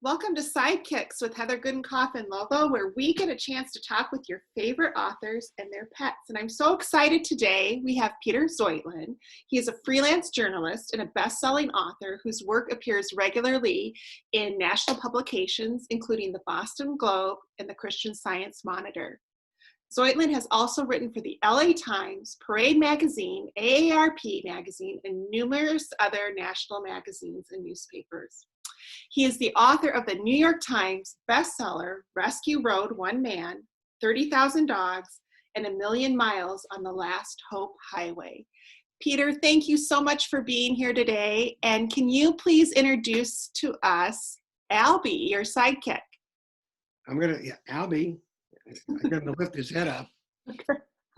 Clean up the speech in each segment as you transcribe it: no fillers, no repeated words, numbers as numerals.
Welcome to Sidekicks with Heather Goodenkoff and Lovo, where we get a chance to talk with your favorite authors and their pets. And I'm so excited today. We have Peter Zheutlin. He is a freelance journalist and a best-selling author whose work appears regularly in national publications, including the Boston Globe and the Christian Science Monitor. Zheutlin has also written for the LA Times, Parade Magazine, AARP Magazine, and numerous other national magazines and newspapers. He is the author of the New York Times bestseller, Rescue Road One Man, 30,000 Dogs, and 1,000,000 Miles on the Last Hope Highway. Peter, thank you so much for being here today. And can you please introduce to us Albie, your sidekick? Albie, I'm going to lift his head up.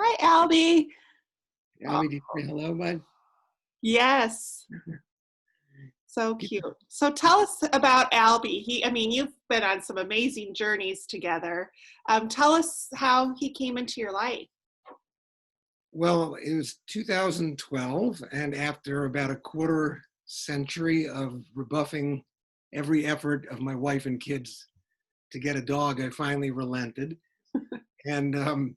Hi, Albie. Albie, did you say hello, bud? Yes. So cute. So tell us about Albie. You've been on some amazing journeys together. Tell us how he came into your life. Well, it was 2012, and after about a quarter century of rebuffing every effort of my wife and kids to get a dog, I finally relented. And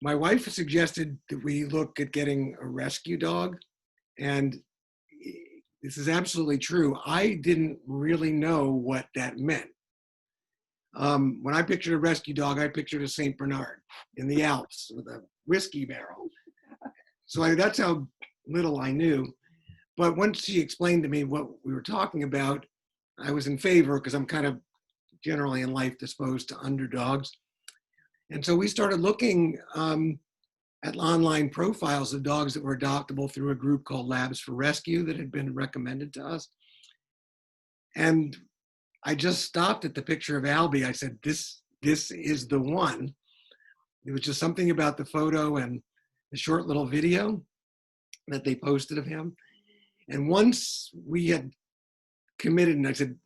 my wife suggested that we look at getting a rescue dog, and this is absolutely true. I didn't really know what that meant. When I pictured a rescue dog, I pictured a St. Bernard in the Alps with a whiskey barrel. So that's how little I knew. But once she explained to me what we were talking about, I was in favor because I'm kind of generally in life disposed to underdogs. And so we started looking at online profiles of dogs that were adoptable through a group called Labs for Rescue that had been recommended to us. And I just stopped at the picture of Albie. I said, this is the one. It was just something about the photo and the short little video that they posted of him. And once we had committed, and I said,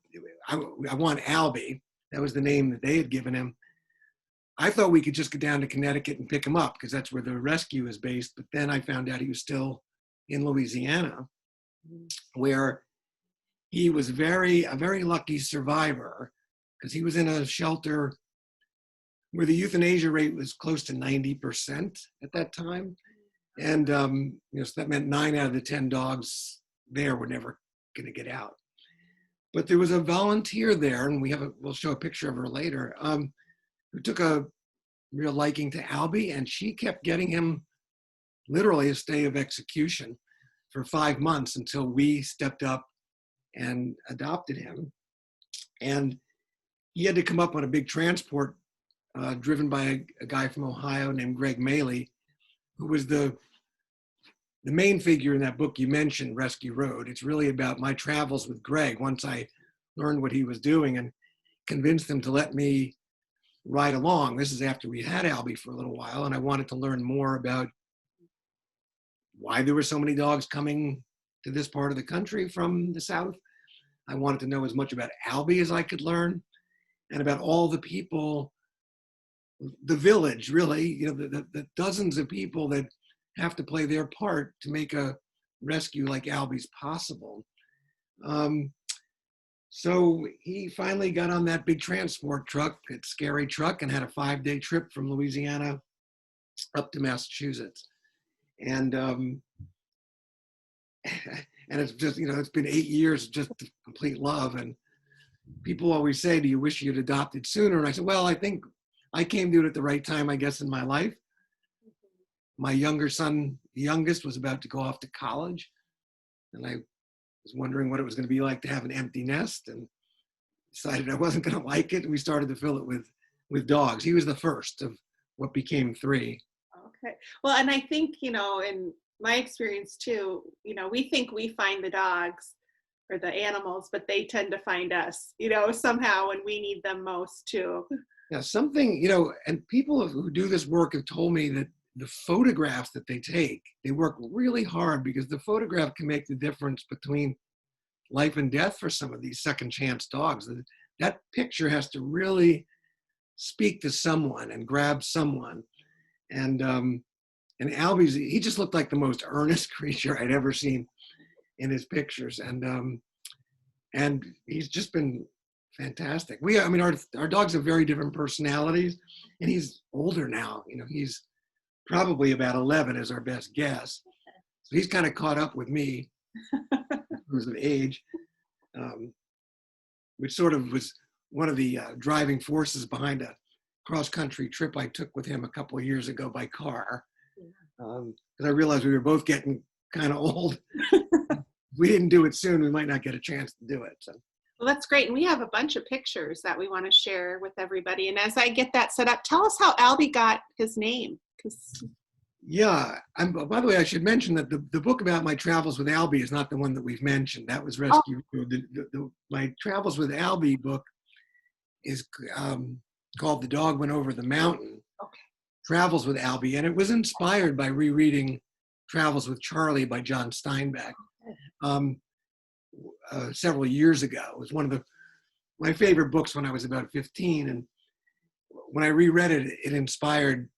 I want Albie, that was the name that they had given him. I thought we could just go down to Connecticut and pick him up because that's where the rescue is based. But then I found out he was still in Louisiana, where he was a very lucky survivor because he was in a shelter where the euthanasia rate was close to 90% at that time. And so that meant 9 out of the 10 dogs there were never going to get out. But there was a volunteer there, and we'll show a picture of her later, who took a real liking to Albie, and she kept getting him literally a stay of execution for 5 months until we stepped up and adopted him. And he had to come up on a big transport driven by a guy from Ohio named Greg Maley, who was the main figure in that book you mentioned, Rescue Road. It's really about my travels with Greg once I learned what he was doing and convinced him to let me ride along. This is after we had Albie for a little while, and I wanted to learn more about why there were so many dogs coming to this part of the country from the South. I wanted to know as much about Albie as I could learn, and about all the people, the village, really, the dozens of people that have to play their part to make a rescue like Albie's possible. So he finally got on that big transport truck, that scary truck, and had a 5-day trip from Louisiana up to Massachusetts. And and it's just, it's been 8 years of just complete love. And people always say, do you wish you'd adopted sooner? And I said, well, I think I came to it at the right time, I guess, in my life. My younger son, the youngest, was about to go off to college. And I was wondering what it was going to be like to have an empty nest, and decided I wasn't going to like it. And we started to fill it with dogs. He was the first of what became 3. Okay. Well, and I think, in my experience too, we think we find the dogs or the animals, but they tend to find us, somehow when we need them most too. Yeah, something, and people who do this work have told me that the photographs that they take, they work really hard because the photograph can make the difference between life and death for some of these second chance dogs. That picture has to really speak to someone and grab someone. And Albie's, he just looked like the most earnest creature I'd ever seen in his pictures. And he's just been fantastic. I mean, our dogs have very different personalities, and he's older now. You know, he's probably about 11 is our best guess. So he's kind of caught up with me in terms of age, um, which sort of was one of the driving forces behind a cross-country trip I took with him a couple of years ago by car. Because I realized we were both getting kind of old. If we didn't do it soon, we might not get a chance to do it. So. Well, that's great. And we have a bunch of pictures that we want to share with everybody. And as I get that set up, tell us how Albie got his name. Yeah. By the way, I should mention that the book about my travels with Albie is not the one that we've mentioned. That was Rescue. Oh. My Travels with Albie book is called The Dog Went Over the Mountain. Okay. Travels with Albie. And it was inspired by rereading Travels with Charlie by John Steinbeck. Several years ago. It was one of my favorite books when I was about 15. And when I reread it, it inspired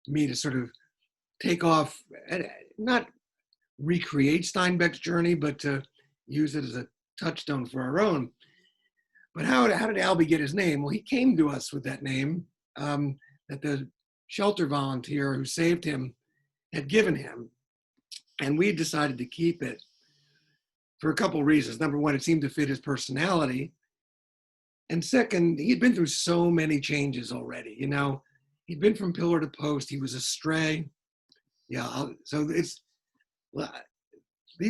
me to sort of take off, not recreate Steinbeck's journey, but to use it as a touchstone for our own. But how did Albie get his name? Well, he came to us with that name that the shelter volunteer who saved him had given him. And we decided to keep it for a couple of reasons. Number one, it seemed to fit his personality. And second, he'd been through so many changes already. You know, he'd been from pillar to post. He was a stray. Yeah, so leave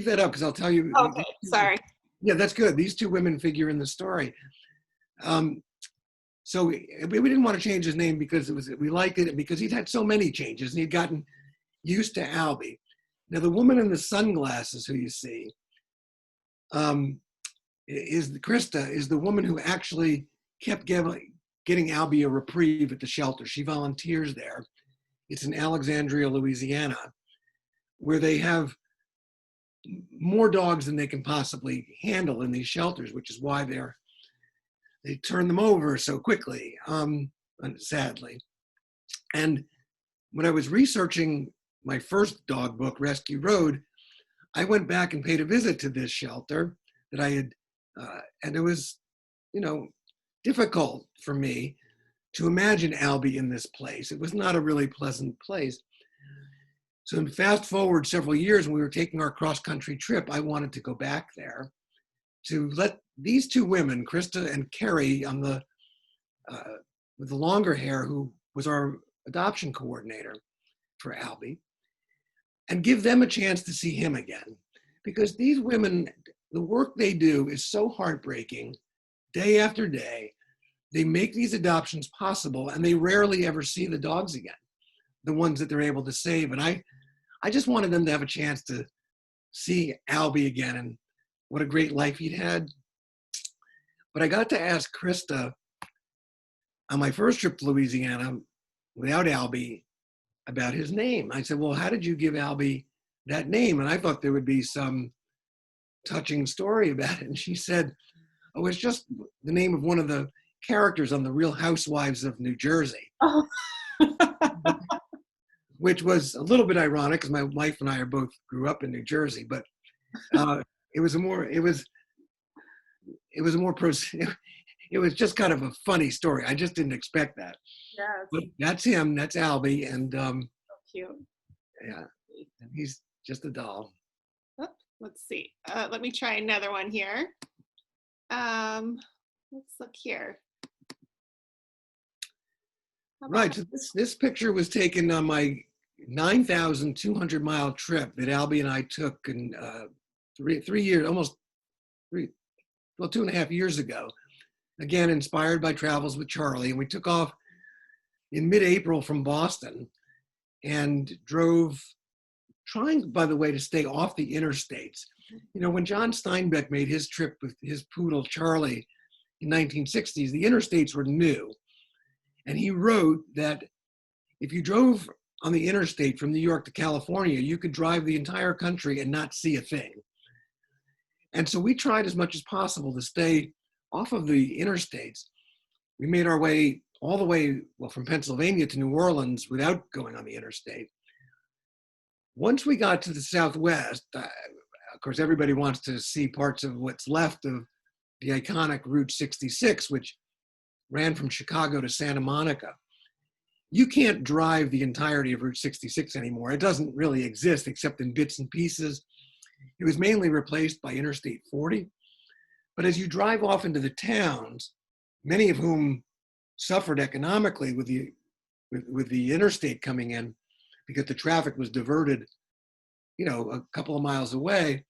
that up because I'll tell you. Okay, sorry. Yeah, that's good. These two women figure in the story. So we didn't want to change his name because we liked it and because he'd had so many changes and he'd gotten used to Albie. Now, the woman in the sunglasses who you see, Krista is the woman who actually kept getting Albie a reprieve at the shelter. She volunteers there. It's in Alexandria, Louisiana, where they have more dogs than they can possibly handle in these shelters, which is why they turn them over so quickly, sadly. And when I was researching my first dog book, Rescue Road, I went back and paid a visit to this shelter that I had, and it was, difficult for me to imagine Albie in this place. It was not a really pleasant place. So fast forward several years when we were taking our cross-country trip, I wanted to go back there to let these two women, Krista and Carrie, with the longer hair, who was our adoption coordinator for Albie, and give them a chance to see him again. Because these women, the work they do is so heartbreaking, day after day. They make these adoptions possible, and they rarely ever see the dogs again, the ones that they're able to save. And I just wanted them to have a chance to see Albie again and what a great life he'd had. But I got to ask Krista on my first trip to Louisiana without Albie about his name. I said, well, how did you give Albie that name? And I thought there would be some touching story about it. And she said, oh, it's just the name of one of the characters on The Real Housewives of New Jersey. Oh. Which was a little bit ironic because my wife and I both grew up in New Jersey, but it was just kind of a funny story. I just didn't expect that. Yes. But that's him. That's Albie, and so cute. Yeah, he's just a doll. Let's see. Let me try another one here. Let's look here. Right. So this picture was taken on my 9,200 mile trip that Albie and I took in 3 years, almost 2.5 years ago. Again, inspired by Travels with Charlie. And we took off in mid-April from Boston and drove, trying, by the way, to stay off the interstates. When John Steinbeck made his trip with his poodle Charlie in 1960s, the interstates were new. And he wrote that if you drove on the interstate from New York to California, you could drive the entire country and not see a thing. And so we tried as much as possible to stay off of the interstates. We made our way all the way, from Pennsylvania to New Orleans without going on the interstate. Once we got to the Southwest, of course, everybody wants to see parts of what's left of the iconic Route 66, which ran from Chicago to Santa Monica. You can't drive the entirety of Route 66 anymore. It doesn't really exist except in bits and pieces. It was mainly replaced by Interstate 40. But as you drive off into the towns, many of whom suffered economically with the interstate coming in because the traffic was diverted, a couple of miles away.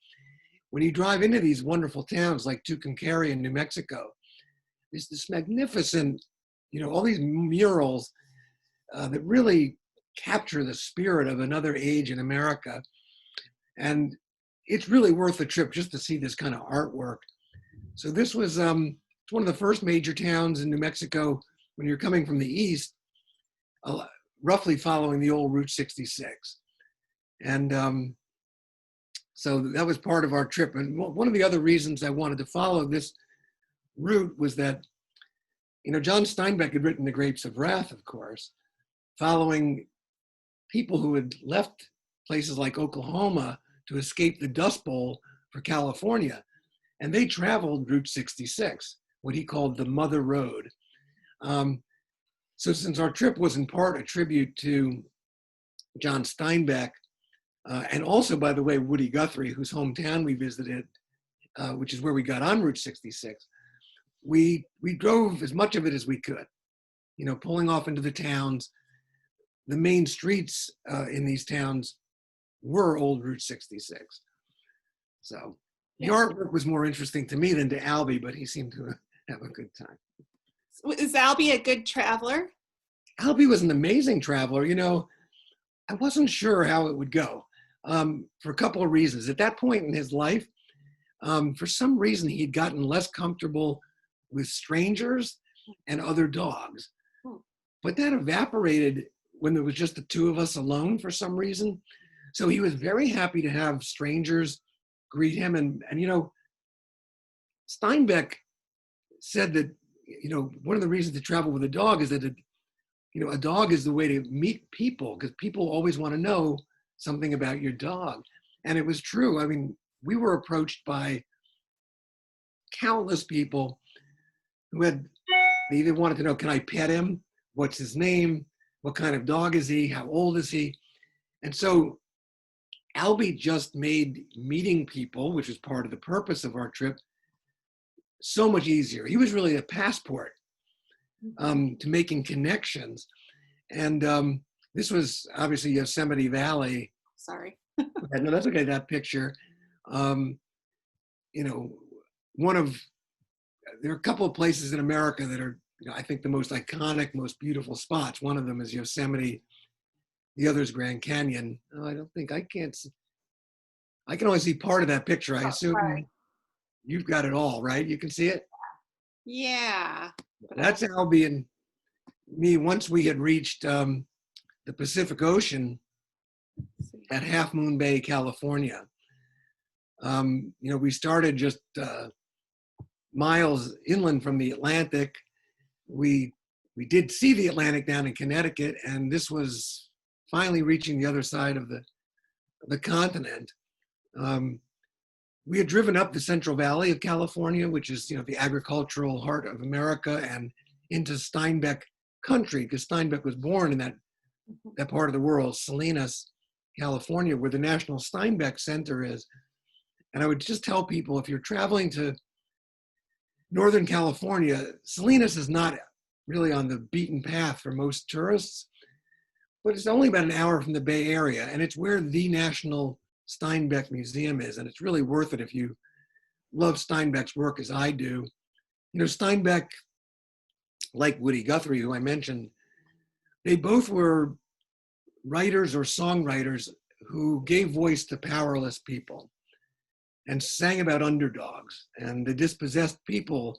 When you drive into these wonderful towns like Tucumcari in New Mexico, there's this magnificent, all these murals that really capture the spirit of another age in America. And it's really worth the trip just to see this kind of artwork. So this was one of the first major towns in New Mexico when you're coming from the east, roughly following the old Route 66. And so that was part of our trip. And one of the other reasons I wanted to follow this route was that, John Steinbeck had written The Grapes of Wrath, of course, following people who had left places like Oklahoma to escape the Dust Bowl for California. And they traveled Route 66, what he called the Mother Road. So since our trip was in part a tribute to John Steinbeck, and also, by the way, Woody Guthrie, whose hometown we visited, which is where we got on Route 66, we drove as much of it as we could, pulling off into the towns. The main streets in these towns were old Route 66. So the artwork was more interesting to me than to Albie, but he seemed to have a good time. Is Albie a good traveler? Albie was an amazing traveler. I wasn't sure how it would go for a couple of reasons. At that point in his life, for some reason, he had gotten less comfortable with strangers and other dogs. But that evaporated when there was just the two of us alone for some reason. So he was very happy to have strangers greet him. And Steinbeck said that, one of the reasons to travel with a dog is that, a dog is the way to meet people because people always want to know something about your dog. And it was true. I mean, we were approached by countless people who they either wanted to know, can I pet him? What's his name? What kind of dog is he? How old is he? And so Albie just made meeting people, which was part of the purpose of our trip, so much easier. He was really a passport to making connections. And this was obviously Yosemite Valley. Sorry. No, that's okay, that picture. There are a couple of places in America that are, I think the most iconic, most beautiful spots. One of them is Yosemite. The other is Grand Canyon. Oh, I can only see part of that picture. I assume you've got it all, right? You can see it? Yeah. That's Albie and me. Once we had reached the Pacific Ocean at Half Moon Bay, California, we started just miles inland from the Atlantic. We did see the Atlantic down in Connecticut, and this was finally reaching the other side of the continent. We had driven up the Central Valley of California, which is, the agricultural heart of America, and into Steinbeck country, because Steinbeck was born in that part of the world, Salinas, California, where the National Steinbeck Center is. And I would just tell people, if you're traveling to Northern California, Salinas is not really on the beaten path for most tourists, but it's only about an hour from the Bay Area, and it's where the National Steinbeck Museum is, and it's really worth it if you love Steinbeck's work as I do. Steinbeck, like Woody Guthrie, who I mentioned, they both were writers or songwriters who gave voice to powerless people and sang about underdogs and the dispossessed people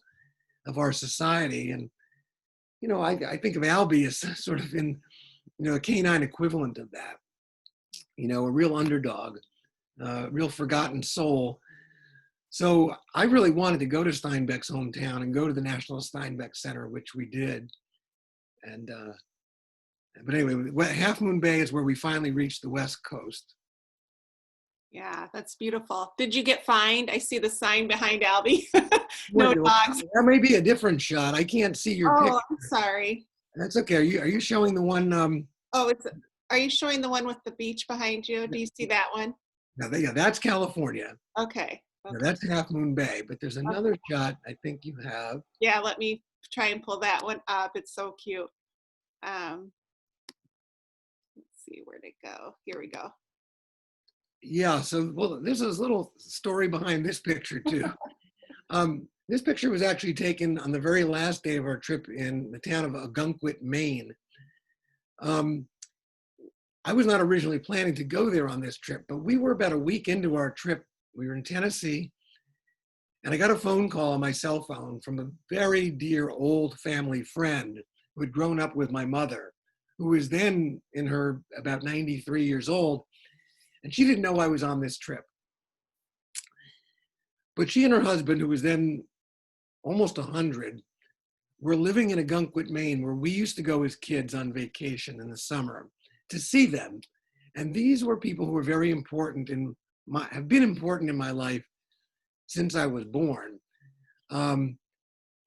of our society. And, I think of Albie as sort of in, a canine equivalent of that, a real underdog, real forgotten soul. So I really wanted to go to Steinbeck's hometown and go to the National Steinbeck Center, which we did. And, but anyway, Half Moon Bay is where we finally reached the West Coast. Yeah, that's beautiful. Did you get fined? I see the sign behind Albie. No What, dogs. that may be a different shot. I can't see your Oh, picture. I'm sorry. That's okay. Are you showing the one? Oh, are you showing the one with the beach behind you? Do you see that one? No, yeah, that's California. Okay. Yeah, Okay. that's Half Moon Bay. But there's another shot I think you have. Yeah, let me try and pull that one up. It's so cute. Um, let's see, where'd it go? Here we go. Yeah. So, well, there's a little story behind this picture too. This picture was actually taken on the very last day of our trip in the town of Ogunquit, Maine. Um, I was not originally planning to go there on this trip, but we were about a week into our trip. We were in Tennessee, and I got a phone call on my cell phone from a very dear old family friend who had grown up with my mother, who was then in her about 93 years old, and she didn't know I was on this trip. But she and her husband, who was then almost 100, were living in Ogunquit, Maine, where we used to go as kids on vacation in the summer to see them. And these were people who were very important have been important in my life since I was born. And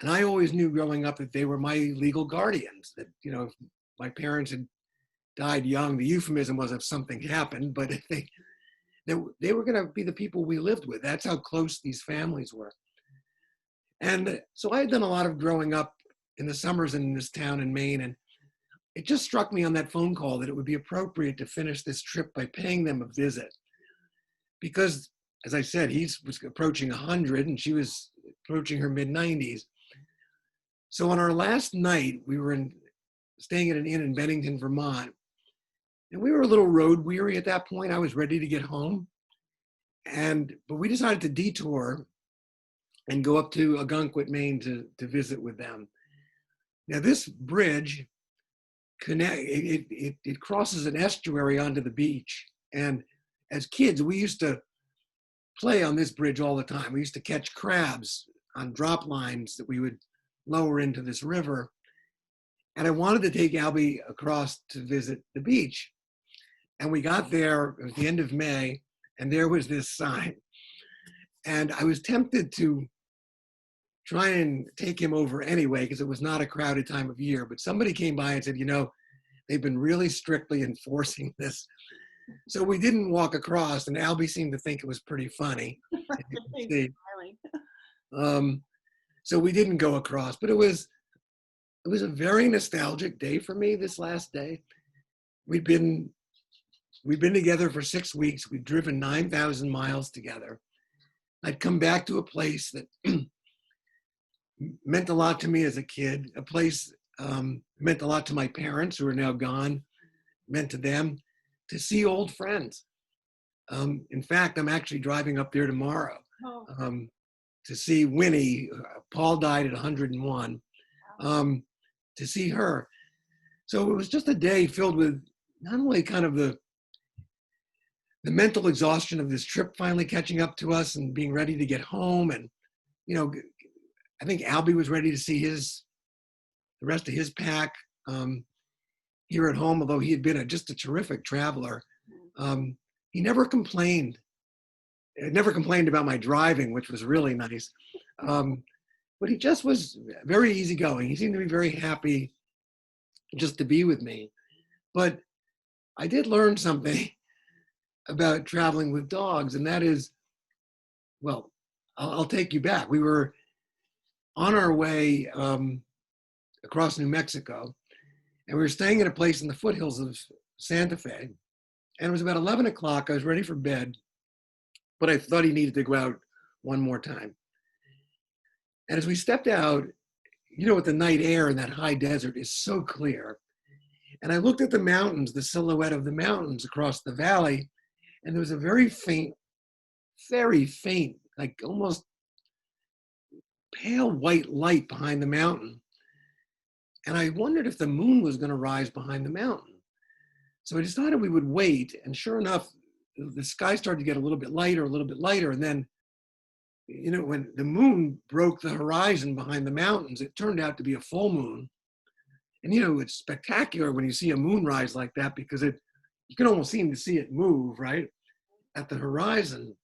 I always knew growing up that they were my legal guardians, that, if my parents had died young, the euphemism was if something happened, but if they were going to be the people we lived with. That's how close these families were. And so I had done a lot of growing up in the summers in this town in Maine, and it just struck me on that phone call that it would be appropriate to finish this trip by paying them a visit. Because, as I said, he was approaching 100 and she was approaching her mid-90s. So on our last night, we were staying at an inn in Bennington, Vermont, and we were a little road weary at that point. I was ready to get home, but we decided to detour and go up to Ogunquit, Maine to visit with them. Now this bridge it crosses an estuary onto the beach. And as kids, we used to play on this bridge all the time. We used to catch crabs on drop lines that we would lower into this river. And I wanted to take Albie across to visit the beach. And we got there at the end of May, and there was this sign. And I was tempted to try and take him over anyway, because it was not a crowded time of year. But somebody came by and said, they've been really strictly enforcing this. So we didn't walk across, and Albie seemed to think it was pretty funny. So we didn't go across, but it was a very nostalgic day for me, this last day. We've been together for 6 weeks. We've driven 9,000 miles together. I'd come back to a place that meant a lot to me as a kid, a place meant a lot to my parents who are now gone, meant to them, to see old friends. In fact, I'm actually driving up there tomorrow to see Winnie. Paul died at 101, to see her. So it was just a day filled with not only kind of the mental exhaustion of this trip finally catching up to us and being ready to get home. And, I think Albie was ready to see the rest of his pack here at home, although he had been just a terrific traveler. He never complained. Never complained about my driving, which was really nice. But he just was very easygoing. He seemed to be very happy just to be with me. But I did learn something about traveling with dogs, and that is, well, I'll take you back. We were on our way across New Mexico, and we were staying at a place in the foothills of Santa Fe. And it was about 11 o'clock. I was ready for bed, but I thought he needed to go out one more time. And as we stepped out, with the night air in that high desert is so clear. And I looked at the mountains, the silhouette of the mountains across the valley, and there was a very faint, like almost pale white light behind the mountain. And I wondered if the moon was going to rise behind the mountain. So I decided we would wait. And sure enough, the sky started to get a little bit lighter. And then, when the moon broke the horizon behind the mountains, it turned out to be a full moon. And, it's spectacular when you see a moon rise like that, because you can almost seem to see it move, right? at the horizon,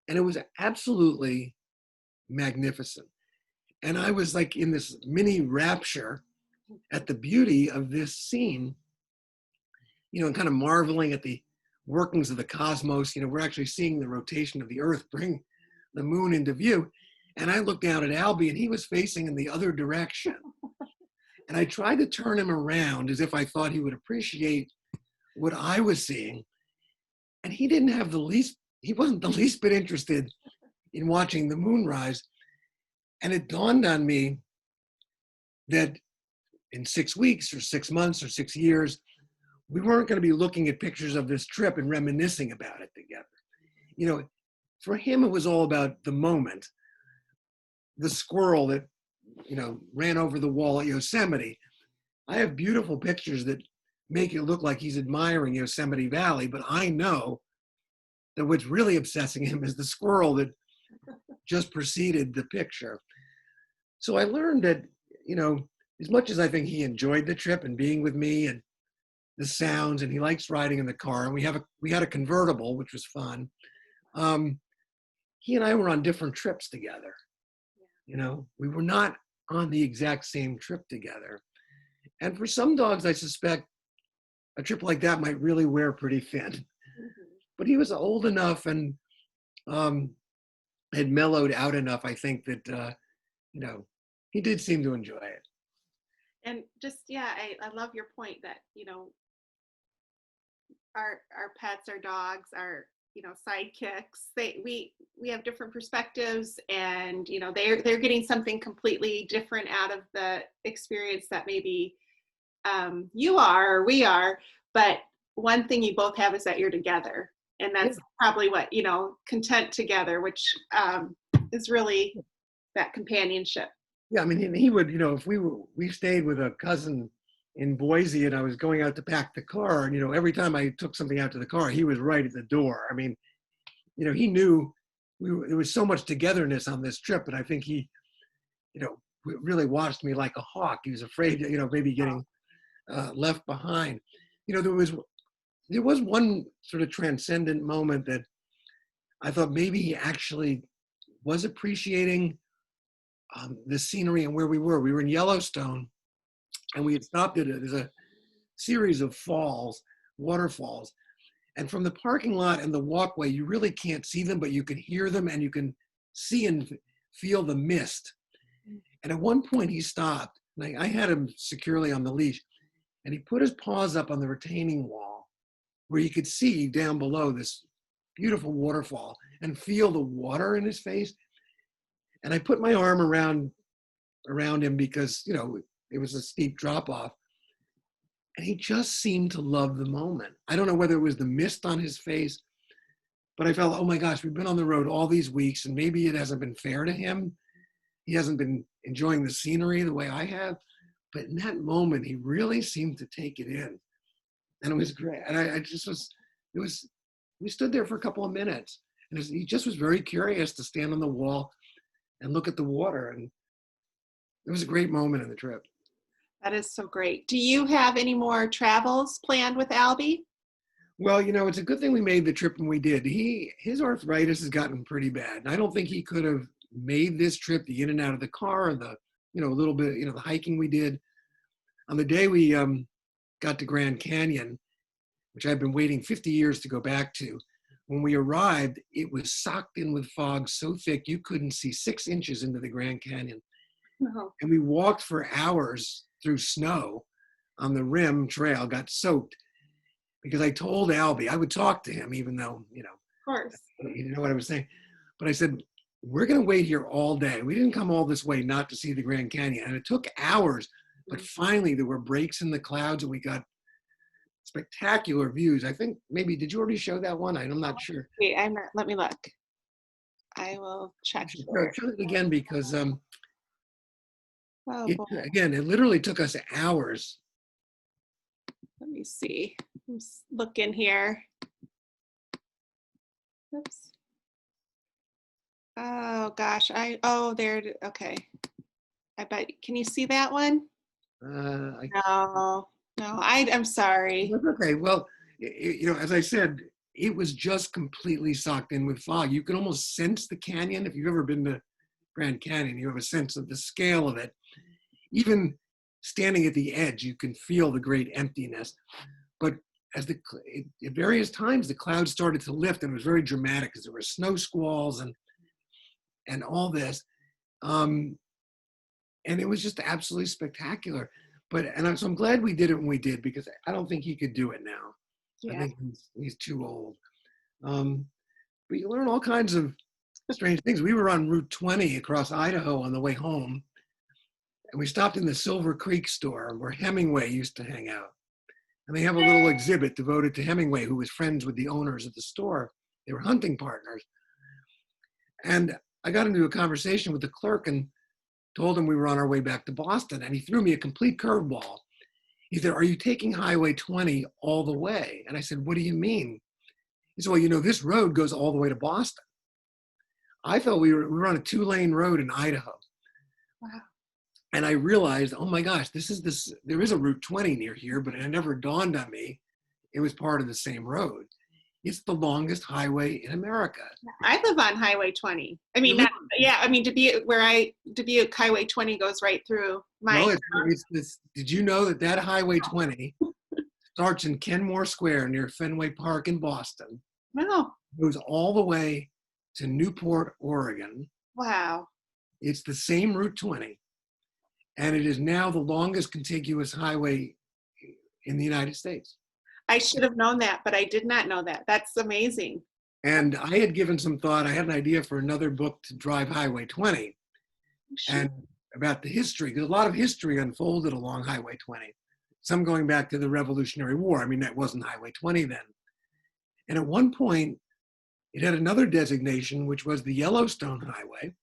and it was absolutely magnificent. And I was like in this mini rapture at the beauty of this scene, and kind of marveling at the workings of the cosmos. We're actually seeing the rotation of the Earth bring the moon into view. And I looked down at Albie, and he was facing in the other direction. And I tried to turn him around as if I thought he would appreciate what I was seeing. And he wasn't the least bit interested in watching the moon rise. And it dawned on me that in 6 weeks or 6 months or 6 years, we weren't going to be looking at pictures of this trip and reminiscing about it together. For him, it was all about the moment. The squirrel that, ran over the wall at Yosemite. I have beautiful pictures that make it look like he's admiring Yosemite Valley, but I know that what's really obsessing him is the squirrel that just preceded the picture. So I learned that, as much as I think he enjoyed the trip and being with me and the sounds, and he likes riding in the car, and we had a convertible, which was fun. He and I were on different trips together. We were not on the exact same trip together. And for some dogs, I suspect a trip like that might really wear pretty thin. Mm-hmm. But he was old enough and had mellowed out enough, I think, that, he did seem to enjoy it. And just, I love your point that, our pets, our dogs, our, sidekicks, we have different perspectives, and, they're getting something completely different out of the experience that maybe you are or we are. But one thing you both have is that you're together. And that's probably what, content together, which is really that companionship. Yeah, I mean, he would, if we stayed with a cousin in Boise and I was going out to pack the car, and, every time I took something out to the car, he was right at the door. I mean, he knew there was so much togetherness on this trip, and I think he, really watched me like a hawk. He was afraid, maybe getting left behind. There was one sort of transcendent moment that I thought maybe he actually was appreciating the scenery and where we were. We were in Yellowstone, and we had stopped at there's a series of waterfalls. And from the parking lot and the walkway, you really can't see them, but you can hear them, and you can see and feel the mist. And at one point he stopped, and I had him securely on the leash, and he put his paws up on the retaining wall where you could see down below this beautiful waterfall and feel the water in his face. And I put my arm around him because, it was a steep drop off. And he just seemed to love the moment. I don't know whether it was the mist on his face, but I felt, oh my gosh, we've been on the road all these weeks, and maybe it hasn't been fair to him. He hasn't been enjoying the scenery the way I have. But in that moment, he really seemed to take it in. And it was great. And we stood there for a couple of minutes. And he just was very curious to stand on the wall and look at the water. And it was a great moment in the trip. That is so great. Do you have any more travels planned with Albie? Well, it's a good thing we made the trip when we did. His arthritis has gotten pretty bad. And I don't think he could have made this trip, the in and out of the car, the, a little bit, the hiking we did. On the day we got to Grand Canyon, which I've been waiting 50 years to go back to, when we arrived, it was socked in with fog so thick you couldn't see 6 inches into the Grand Canyon. No. And we walked for hours through snow on the rim trail, got soaked, because I told Albie, I would talk to him even though, of course, he didn't know what I was saying. But I said, we're going to wait here all day. We didn't come all this way not to see the Grand Canyon. And it took hours, but finally there were breaks in the clouds and we got spectacular views. I think maybe, did you already show that one? I'm not sure. Wait, let me look. I will check. Show it again because it literally took us hours. Let me see. I'm looking here. Oops. Oh gosh, okay. I bet, can you see that one? No, I'm sorry. That's okay. Well, as I said, it was just completely socked in with fog. You could almost sense the canyon. If you've ever been to Grand Canyon, you have a sense of the scale of it. Even standing at the edge, you can feel the great emptiness. But at various times, the clouds started to lift, and it was very dramatic because there were snow squalls and all this. And it was just absolutely spectacular. So I'm glad we did it when we did, because I don't think he could do it now. Yeah. I think he's too old. But you learn all kinds of strange things. We were on Route 20 across Idaho on the way home, and we stopped in the Silver Creek store where Hemingway used to hang out. And they have a little exhibit devoted to Hemingway, who was friends with the owners of the store. They were hunting partners. And I got into a conversation with the clerk and told him we were on our way back to Boston. And he threw me a complete curveball. He said, "Are you taking Highway 20 all the way?" And I said, "What do you mean?" He said, "Well, this road goes all the way to Boston." I thought we were on a 2-lane road in Idaho. Wow. And I realized, oh my gosh, there is a Route 20 near here, but it never dawned on me it was part of the same road. It's the longest highway in America. I live on Highway 20. I mean, Dubuque Highway 20 goes right through my. No, did you know that Highway 20 starts in Kenmore Square near Fenway Park in Boston? No. Goes all the way to Newport, Oregon. Wow. It's the same Route 20. And it is now the longest contiguous highway in the United States. I should have known that, but I did not know that. That's amazing. And I had given some thought. I had an idea for another book to drive Highway 20, and about the history, because a lot of history unfolded along Highway 20. Some going back to the Revolutionary War. I mean, that wasn't Highway 20 then. And at one point, it had another designation, which was the Yellowstone Highway,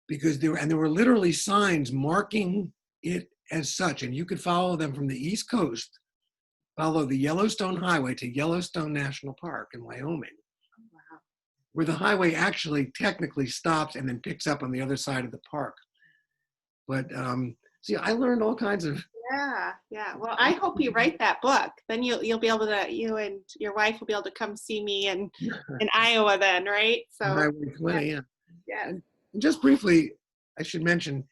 because there were literally signs marking it as such, and you could follow them from the East Coast, follow the Yellowstone Highway to Yellowstone National Park in Wyoming, where the highway actually technically stops and then picks up on the other side of the park. But see, I learned all kinds of. Yeah. Well, I hope you write that book. Then you'll be able to, you and your wife will be able to come see me in Iowa then, right? So Highway 20, yeah. Yeah. And just briefly, I should mention,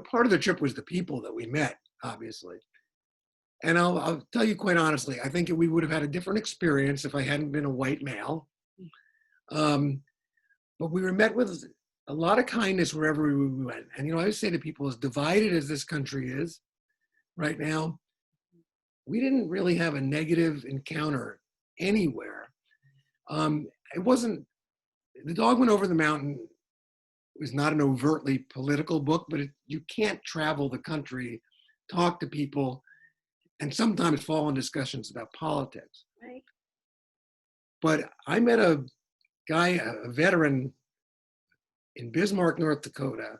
part of the trip was the people that we met, obviously. And I'll tell you quite honestly, I think we would have had a different experience if I hadn't been a white male. But we were met with a lot of kindness wherever we went. And, I always say to people, as divided as this country is right now, we didn't really have a negative encounter anywhere. It wasn't, The Dog Went Over the Mountain was not an overtly political book, but you can't travel the country, talk to people, and sometimes fall in discussions about politics. Right. But I met a guy, a veteran in Bismarck, North Dakota.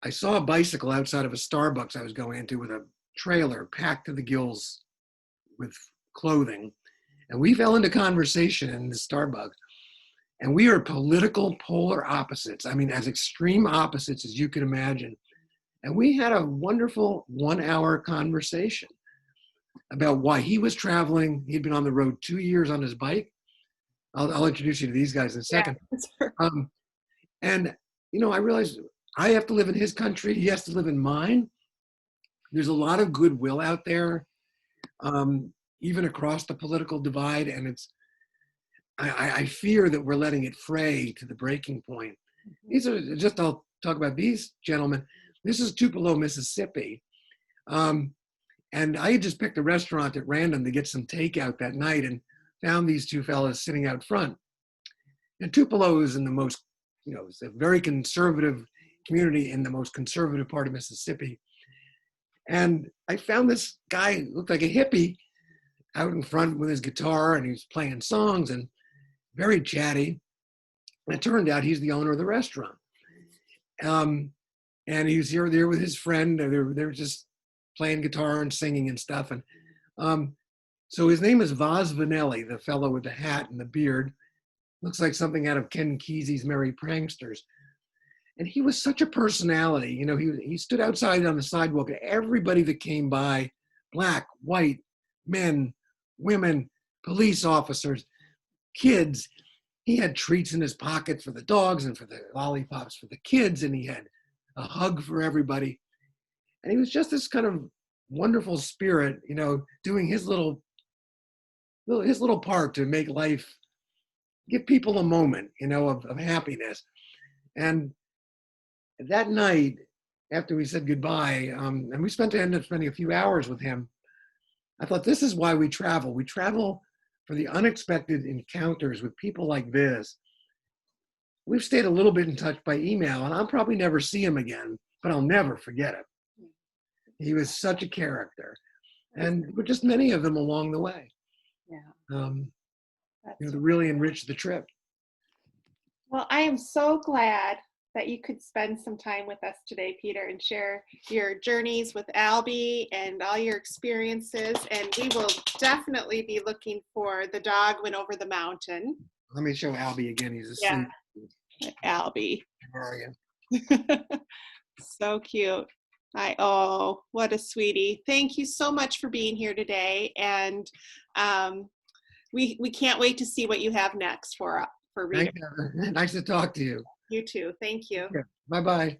I saw a bicycle outside of a Starbucks I was going into with a trailer packed to the gills with clothing. And we fell into conversation in the Starbucks. And we are political polar opposites. I mean, as extreme opposites as you can imagine. And we had a wonderful 1-hour conversation about why he was traveling. He'd been on the road 2 years on his bike. I'll introduce you to these guys in a second. Yeah. And, I realized I have to live in his country. He has to live in mine. There's a lot of goodwill out there, even across the political divide. And I fear that we're letting it fray to the breaking point. I'll talk about these gentlemen. This is Tupelo, Mississippi. And I had just picked a restaurant at random to get some takeout that night and found these two fellas sitting out front. And Tupelo is in the most, it's a very conservative community in the most conservative part of Mississippi. And I found this guy who looked like a hippie out in front with his guitar, and he was playing songs and very chatty. And it turned out he's the owner of the restaurant. And he was there with his friend. They were just playing guitar and singing and stuff. And so his name is Vaz Vanelli, the fellow with the hat and the beard. Looks like something out of Ken Kesey's Merry Pranksters. And he was such a personality. He stood outside on the sidewalk, and everybody that came by, black, white, men, women, police officers, kids. He had treats in his pocket for the dogs and for the lollipops for the kids, and he had a hug for everybody. And he was just this kind of wonderful spirit, doing his little part to make life, give people a moment, of happiness. And that night, after we said goodbye, and we ended up spending a few hours with him, I thought, this is why we travel. We travel for the unexpected encounters with people like this. We've stayed a little bit in touch by email, and I'll probably never see him again, but I'll never forget him. He was such a character, and with just many of them along the way. Yeah. To really enrich the trip. Well, I am so glad that you could spend some time with us today, Peter, and share your journeys with Albie and all your experiences. And we will definitely be looking for The Dog Went Over the Mountain. Let me show Albie again. He's asleep. Yeah, Albie. Where are you? So cute. What a sweetie. Thank you so much for being here today. And we can't wait to see what you have next for reading. Nice to talk to you. You too. Thank you. Yeah. Bye-bye.